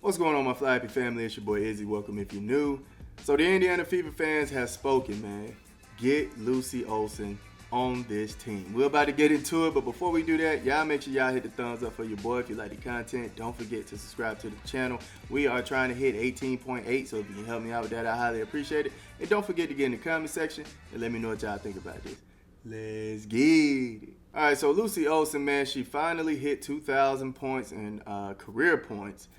What's going on, my Flappy family? It's your boy Izzy. Welcome if you're new. So the Indiana Fever fans have spoken, man. Get Lucy Olsen on this team. We're about to get into it, but before we do that, y'all make sure y'all hit the thumbs up for your boy if you like the content. Don't forget to subscribe to the channel. We are trying to hit 18.8, so if you can help me out with that, I highly appreciate it. And don't forget to get in the comment section and let me know what y'all think about this. Let's get it. All right, so Lucy Olsen, man, she finally hit 2,000 points and career points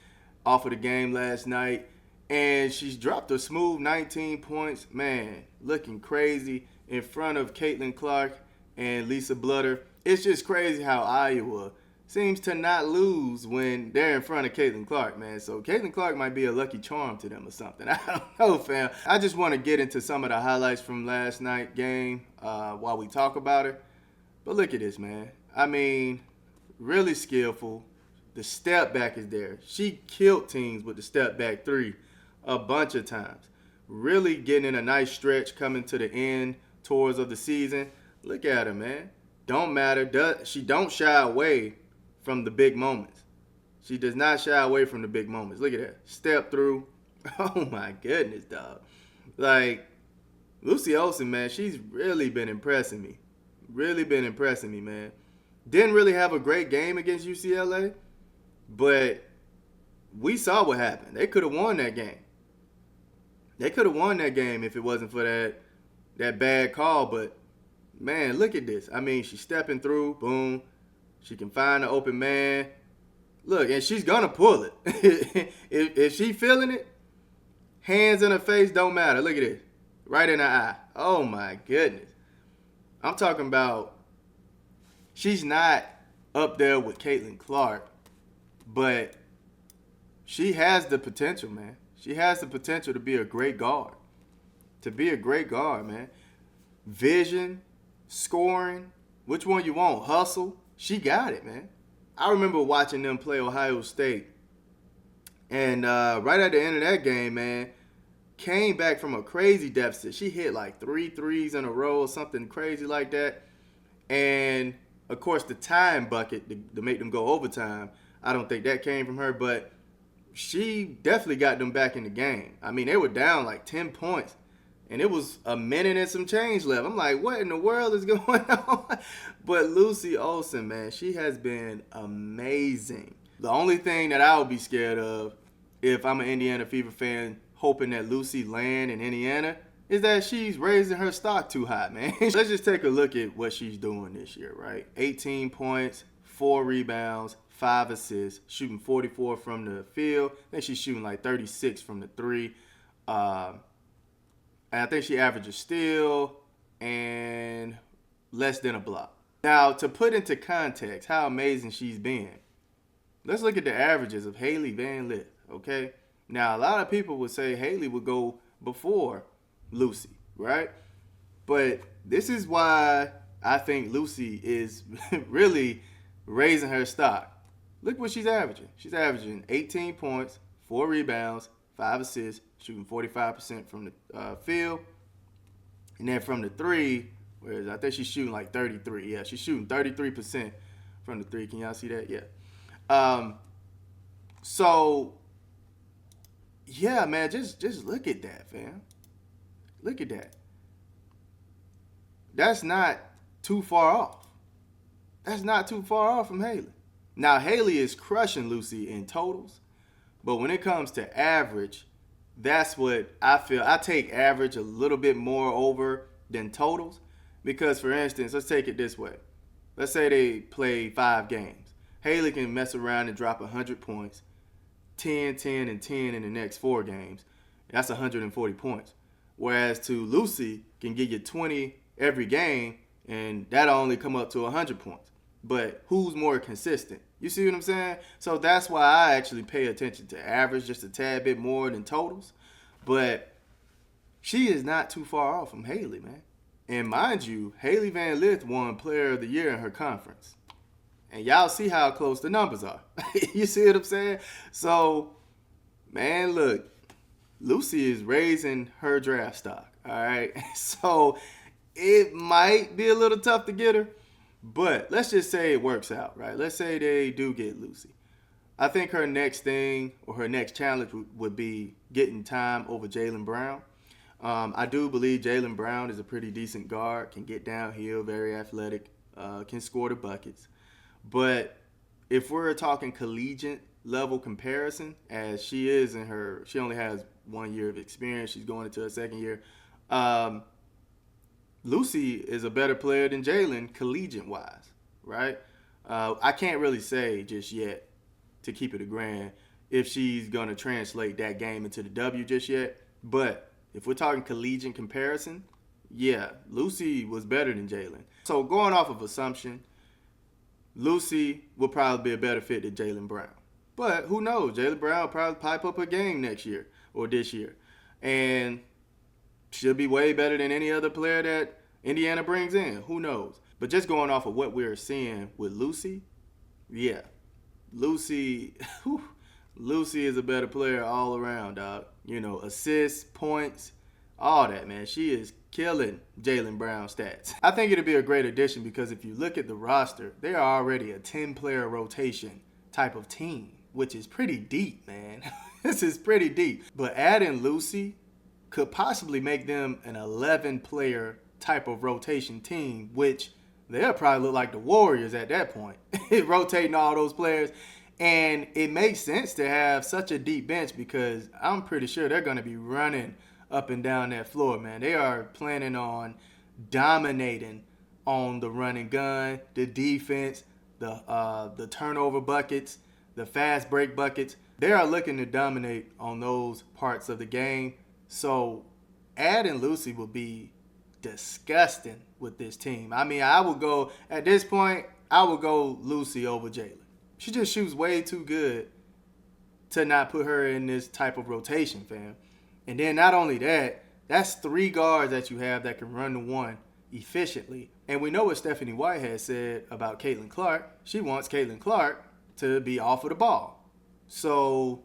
off of the game last night, and she's dropped a smooth 19 points, man, looking crazy in front of Caitlin Clark and Lisa Blutter. It's just crazy how Iowa seems to not lose when they're in front of Caitlin Clark, man. So Caitlin Clark might be a lucky charm to them or something. I don't know, fam. I just want to get into some of the highlights from last night's game while we talk about her. But look at this, man. I mean, really skillful. The step back is there. She killed teams with the step back three a bunch of times. Really getting in a nice stretch coming to the end towards of the season. Look at her, man. Don't matter. She don't shy away from the big moments. She does not shy away from the big moments. Look at that. Step through. Oh, my goodness, dog. Like, Lucy Olsen, man, she's really been impressing me. Really been impressing me, man. Didn't really have a great game against UCLA. But we saw what happened. They could have won that game. They could have won that game if it wasn't for that bad call. But, man, look at this. I mean, she's stepping through. Boom. She can find an open man. Look, and she's going to pull it. if she feeling it, hands in her face don't matter. Look at this. Right in her eye. Oh, my goodness. I'm talking about she's not up there with Caitlin Clark. But she has the potential, man. She has the potential to be a great guard. To be a great guard, man. Vision, scoring, which one you want? Hustle. She got it, man. I remember watching them play Ohio State. And right at the end of that game, man, came back from a crazy deficit. She hit like 3 threes in a row or something crazy like that. And, of course, the time bucket to make them go overtime, I don't think that came from her, but she definitely got them back in the game. I mean, they were down like 10 points, and it was a minute and some change left. I'm like, what in the world is going on? But Lucy Olsen, man, she has been amazing. The only thing that I would be scared of if I'm an Indiana Fever fan hoping that Lucy land in Indiana is that she's raising her stock too high, man. Let's just take a look at what she's doing this year, right? 18 points, 4 rebounds, 5 assists, shooting 44 from the field. I think she's shooting like 36 from the three. And I think she averages steal and less than a block. Now, to put into context how amazing she's been, let's look at the averages of Haley Van Lith, okay? Now, a lot of people would say Haley would go before Lucy, right? But this is why I think Lucy is really raising her stock. Look what she's averaging. She's averaging 18 points, 4 rebounds, 5 assists, shooting 45% from the field. And then from the three, whereas I think she's shooting like 33. Yeah, she's shooting 33% from the three. Can y'all see that? Yeah. So, yeah, man, just look at that, fam. Look at that. That's not too far off. That's not too far off from Haley. Now, Haley is crushing Lucy in totals, but when it comes to average, that's what I feel. I take average a little bit more over than totals because, for instance, let's take it this way. Let's say they play 5 games. Haley can mess around and drop 100 points, 10, 10, and 10 in the next 4 games. That's 140 points. Whereas to Lucy can get you 20 every game, and that'll only come up to 100 points. But who's more consistent? You see what I'm saying? So that's why I actually pay attention to average just a tad bit more than totals. But she is not too far off from Haley, man. And mind you, Haley Van Lith won Player of the Year in her conference. And y'all see how close the numbers are. You see what I'm saying? So, man, look, Lucy is raising her draft stock, all right? So it might be a little tough to get her. But let's just say it works out, right? Let's say they do get Lucy. I think her next thing or her next challenge would be getting time over Jaylen Brown. I do believe Jaylen Brown is a pretty decent guard, can get downhill, very athletic, can score the buckets. But if we're talking collegiate level comparison, as she is she only has 1 year of experience, she's going into her second year. Um, Lucy is a better player than Jaylen collegiate wise, right? I can't really say just yet, to keep it a grand, if she's going to translate that game into the W just yet. But if we're talking collegiate comparison, yeah, Lucy was better than Jaylen. So going off of assumption, Lucy will probably be a better fit than Jaylen Brown. But who knows? Jaylen Brown will probably pipe up her game next year or this year. And she'll be way better than any other player that Indiana brings in. Who knows? But just going off of what we're seeing with Lucy, yeah, Lucy, Lucy is a better player all around, dog. You know, assists, points, all that, man. She is killing Jaylen Brown stats. I think it'll be a great addition because if you look at the roster, they are already a 10-player rotation type of team, which is pretty deep, man. This is pretty deep. But adding Lucy could possibly make them an 11-player type of rotation team, which they'll probably look like the Warriors at that point, rotating all those players. And it makes sense to have such a deep bench because I'm pretty sure they're going to be running up and down that floor, man. They are planning on dominating on the run and gun, the defense, the turnover buckets, the fast break buckets. They are looking to dominate on those parts of the game. So adding Lucy will be disgusting with this team. I mean, at this point, I would go Lucy over Jaylen. She just shoots way too good to not put her in this type of rotation, fam. And then not only that, that's 3 guards that you have that can run the one efficiently. And we know what Stephanie White has said about Caitlin Clark. She wants Caitlin Clark to be off of the ball. So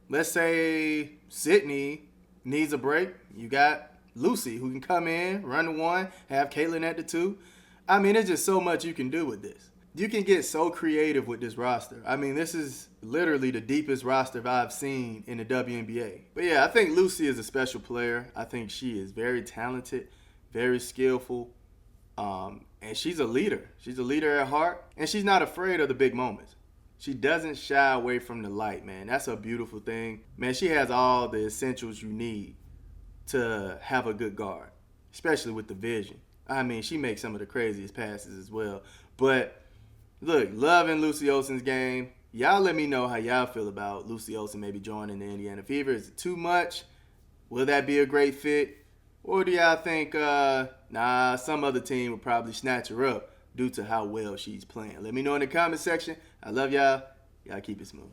let's say Sydney needs a break. You got Lucy who can come in, run the one, have Caitlin at the 2. I mean, there's just so much you can do with this. You can get so creative with this roster. I mean, this is literally the deepest roster I've seen in the WNBA. But yeah, I think Lucy is a special player. I think she is very talented, very skillful, and she's a leader. She's a leader at heart, and she's not afraid of the big moments. She doesn't shy away from the light, man. That's a beautiful thing. Man, she has all the essentials you need to have a good guard, especially with the vision. I mean, she makes some of the craziest passes as well. But look, loving Lucy Olsen's game. Y'all let me know how y'all feel about Lucy Olsen maybe joining the Indiana Fever. Is it too much? Will that be a great fit? Or do y'all think, some other team will probably snatch her up due to how well she's playing? Let me know in the comment section. I love y'all. Y'all keep it smooth.